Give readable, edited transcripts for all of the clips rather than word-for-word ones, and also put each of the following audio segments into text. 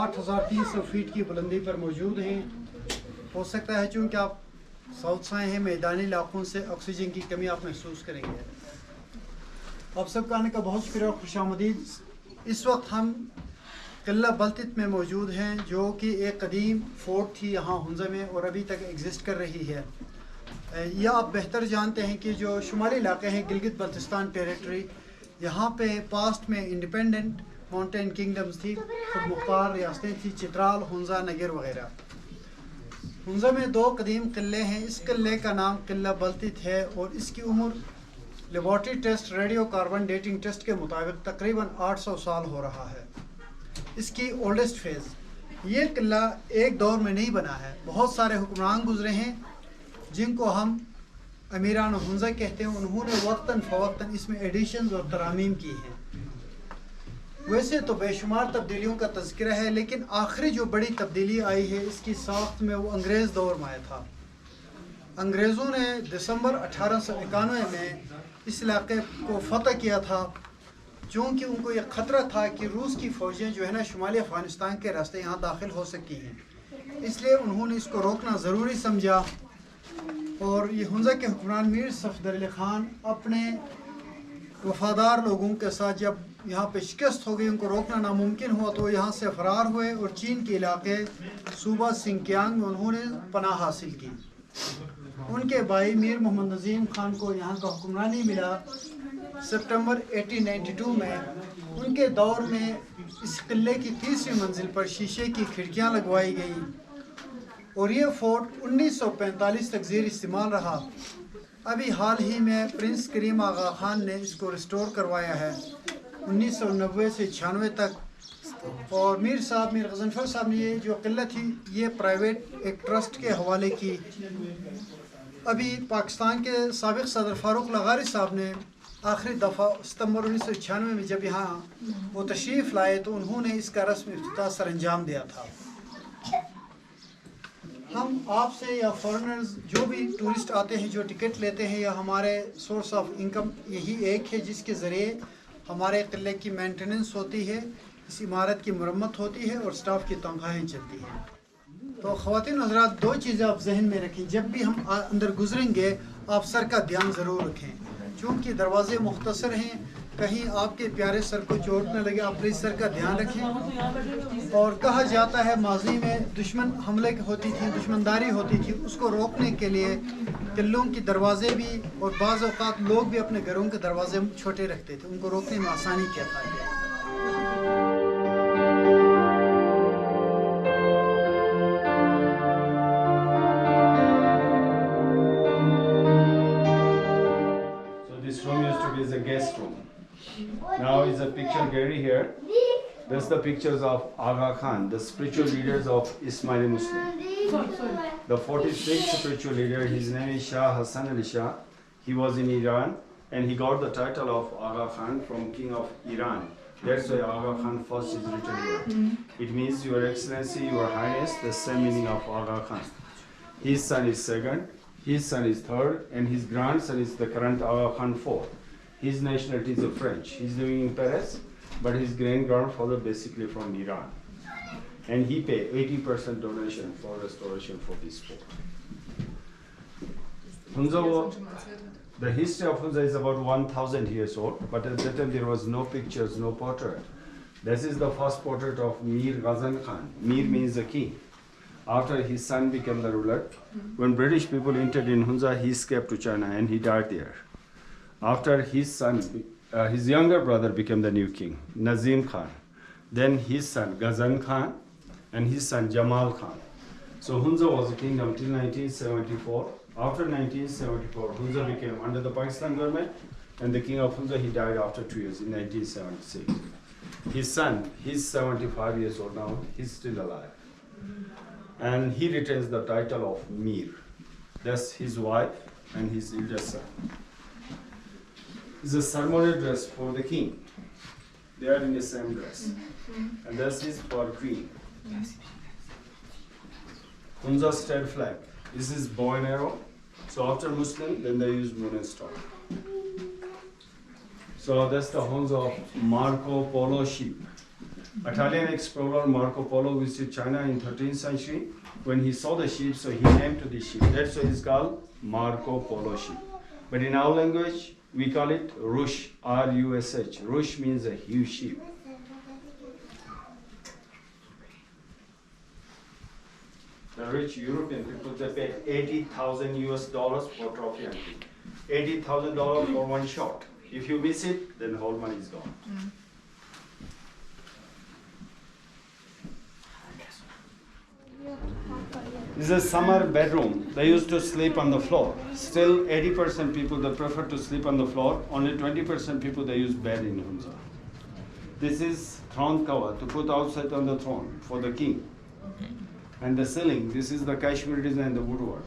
8300 fat کی بلندی پر موجود ہیں. ہو سکتا ہے چونکہ آپ ساؤتھ سے آئے ہیں میدانی علاقوں سے آکسیجن کی کمی آپ محسوس کریں گے. آپ سب کا آنے کا بہت شکریہ اور خوش آمدید. اس وقت ہم قلعہ بلتت میں موجود ہیں جو کہ ایک قدیم فورٹ تھی یہاں ہنزا میں اور ابھی تک ایگزسٹ کر رہی ہے. یہ آپ بہتر جانتے ہیں کہ جو شمالی علاقے ہیں گلگت بلتستان ٹیریٹری، یہاں پہ پاسٹ میں انڈیپینڈنٹ ماؤنٹین کنگڈمز تھی، خود مختار ریاستیں تھیں، چترال، ہنزا، نگر وغیرہ. ہنزا میں 2 قدیم قلعے ہیں. اس قلعے کا نام قلعہ بلتت ہے اور اس کی عمر laboratory test radio carbon dating test کے مطابق تقریباً 800 سال ہو رہا ہے. اس کی اولڈسٹ فیز. یہ قلعہ ایک دور میں نہیں بنا ہے، بہت سارے حکمران گزرے ہیں جن کو ہم امیران ہنزا کہتے ہیں. انہوں نے وقتاً فوقتاً اس میں ایڈیشنز اور ترامیم کی ہیں. ویسے تو بے شمار تبدیلیوں کا تذکرہ ہے، لیکن آخری جو بڑی تبدیلی آئی ہے اس کی ساخت میں وہ انگریز دور میں آیا تھا. انگریزوں نے دسمبر 1891 میں اس علاقے کو فتح کیا تھا، چونکہ ان کو یہ خطرہ تھا کہ روس کی فوجیں جو ہے نا شمالی افغانستان کے راستے یہاں داخل ہو سکتی ہیں. اس لیے انہوں نے اس کو روکنا ضروری سمجھا اور یہ ہنزا کے حکمران میر صفدر علی خان اپنے وفادار لوگوں کے ساتھ جب یہاں پہ شکست ہو گئی، ان کو روکنا ناممکن ہوا، تو یہاں سے فرار ہوئے اور چین کے علاقے صوبہ سنکیانگ میں انہوں نے پناہ حاصل کی. ان کے بھائی میر محمد نظیم خان کو یہاں کا حکمرانی ملا سپٹمبر 1892 میں. ان کے دور میں اس قلعے کی 3ری منزل پر شیشے کی کھڑکیاں لگوائی گئی اور یہ فورٹ 1945 تک زیر استعمال رہا. ابھی حال ہی میں پرنس کریم آغا خان نے اس کو ریسٹور کروایا ہے 1990 سے 96 تک. اور میر غضنفر صاحب نے یہ جو قلعہ تھی یہ پرائیویٹ ایک ٹرسٹ کے حوالے کی. ابھی پاکستان کے سابق صدر فاروق لغاری صاحب نے آخری دفعہ ستمبر 1996 میں جب یہاں وہ تشریف لائے تو انہوں نے اس کا رسم افتتاح سر انجام دیا تھا. ہم آپ سے یا فارنرز جو بھی ٹورسٹ آتے ہیں جو ٹکٹ لیتے ہیں، یا ہمارے سورس آف انکم یہی ایک ہے جس کے ذریعے ہمارے قلعے کی مینٹیننس ہوتی ہے، اس عمارت کی مرمت ہوتی ہے اور سٹاف کی تنخواہیں چلتی ہیں. تو خواتین حضرات 2 چیزیں آپ ذہن میں رکھیں. جب بھی ہم اندر گزریں گے آپ سر کا دھیان ضرور رکھیں، چونکہ دروازے مختصر ہیں، کہیں آپ کے پیارے سر کو چوٹ نہ لگے. آپ پلیز سر کا دھیان رکھیں. اور کہا جاتا ہے ماضی میں دشمن حملے ہوتی تھی، دشمنداری ہوتی تھی، اس کو روکنے کے لیے قلعوں کے دروازے بھی اور بعض اوقات لوگ بھی اپنے گھروں کے دروازے چھوٹے رکھتے تھے، ان کو روکنے میں آسانی کیا تھا. Is a guest room. Now is a picture gallery here. That's the pictures of Aga Khan, the spiritual leaders of Ismaili Muslim. The 46th spiritual leader, his name is Shah Hassan Ali Shah. He was in Iran and he got the title of Aga Khan from King of Iran. That's why Aga Khan first is written here. It means Your Excellency, Your Highness, the same meaning of Aga Khan. His son is second, his son is third, and his grandson is the current Aga Khan fourth. His nationality is French. He's living in Paris, but his great-grandfather basically from Iran. And he paid 80% donation for restoration for this fort. Hunza, the history of Hunza is about 1,000 years old, but at that time there was no pictures, no portrait. This is the first portrait of Mir Ghazan Khan. Mir means the king. After his son became the ruler, when British people entered in Hunza, he escaped to China and he died there. After his son, his younger brother became the new king, Nazim Khan. Then his son, Ghazan Khan, and his son, Jamal Khan. So Hunza was a kingdom till 1974. After 1974, Hunza became under the Pakistan government, and the king of Hunza, he died after 2 years in 1976. His son, he's 75 years old now, he's still alive. And he retains the title of Mir. That's his wife and his eldest son. It's a ceremonial dress for the king. They are in the same dress. And this is for queen. Hunza state flag. This is bow and arrow. So after Muslim, then they use moon and star. So that's the Hunza of Marco Polo ship. Italian explorer Marco Polo visited China in 13th century. When he saw the sheep, so he named to the sheep. That's why it's called Marco Polo sheep. But in our language, we call it Rush, R-U-S-H. Rush means a huge sheep. The rich European people, they pay $80,000 US for trophy hunting. $80,000 for one shot. If you miss it, then the whole money is gone. This is a summer bedroom. They used to sleep on the floor. Still 80% people they prefer to sleep on the floor. Only 20% people they use bed in Hunza. This is throne cover to put outside on the throne for the king. And the ceiling, this is the Kashmiri design, the woodwork.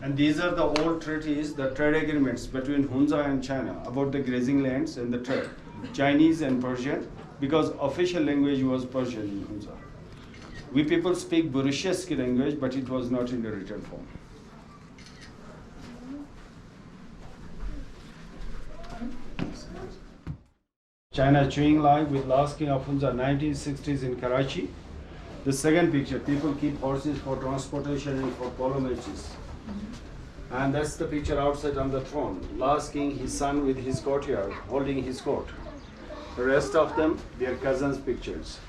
And these are the old treaties, the trade agreements between Hunza and China about the grazing lands and the trade. Chinese and Persian, because official language was Persian in Hunza. We people speak Burusheski language, but it was not in the written form. China chewing live with last king of Hunza, 1960s in Karachi. The second picture, people keep horses for transportation and for polo matches. And that's the picture outside on the throne. Last king, his son with his courtyard, holding his court. The rest of them, their cousins' pictures.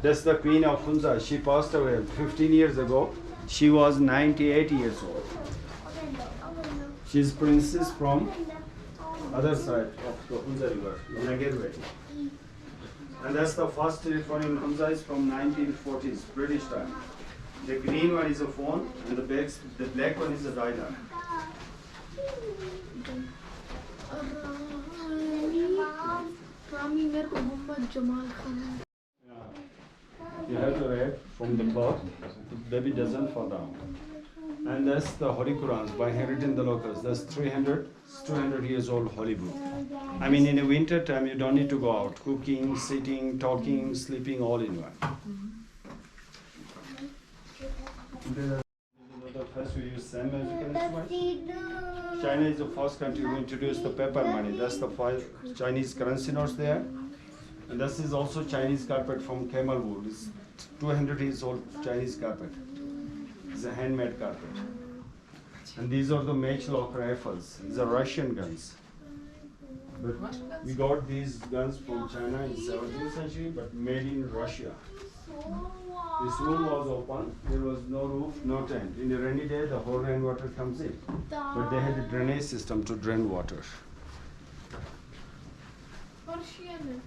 That's the queen of Hunza. She passed away 15 years ago. She was 98 years old. She's princess from other side of the Hunza river, Nagerway. And that's the first telephone in Hunza is from 1940s, British time. The green one is a phone, and the black one is a dial-up. You have to read from the cloth, the baby doesn't fall down. And that's the Holy Qurans by Henritin the locals. That's 200 years old holy book. I mean, in the winter time, you don't need to go out. Cooking, sitting, talking, sleeping, all in one. First we use same magical instruments. China is the first country who introduced the paper money. That's the 5 Chinese currency notes there. And this is also Chinese carpet from camel wool. It's 200 years old Chinese carpet. It's a handmade carpet. And these are the matchlock rifles. These are Russian guns. But we got these guns from China in 17th century, but made in Russia. This room was open. There was no roof, no tent. In the rainy day, the whole rainwater comes in. But they had a drainage system to drain water. Persian.